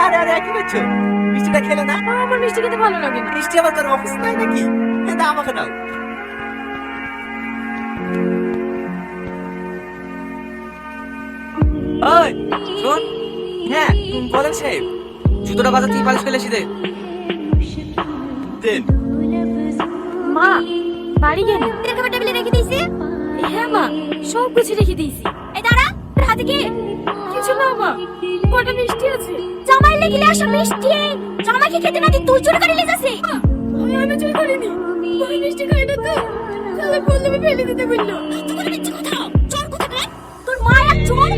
আরে আরে কি করছো? মিষ্টিটা খেলে না? আমার মিষ্টি খেতে ভালো লাগে না। মিষ্টি আবার তোর অফিস নাই নাকি? দাও আমাকে দাও। ওই শোন। হ্যাঁ বলেন সাহেব। জুতোটা বাজার থেকে পালিশ ফেলে এসে দে। দেন। মা বাড়ি গেল খাবার টেবিলে রেখে দিয়েছি। হ্যাঁ মা সব কিছু রেখে দিয়েছি। এই দাঁড়া হাতে কি কিছু না মা, কটা মিষ্টি আছে। জামাই লেগিলে আসা মিষ্টি জামাইকে খেতে না দি তুই চুরি করে নিয়ে যাচ্ছে। আমি চুরি করিনি, ওই মিষ্টি খাই না তো তাহলে বললে ফেলে দিতে বললো। তুই মিষ্টি কথা চোর কথা রে, তোর মা এক চোর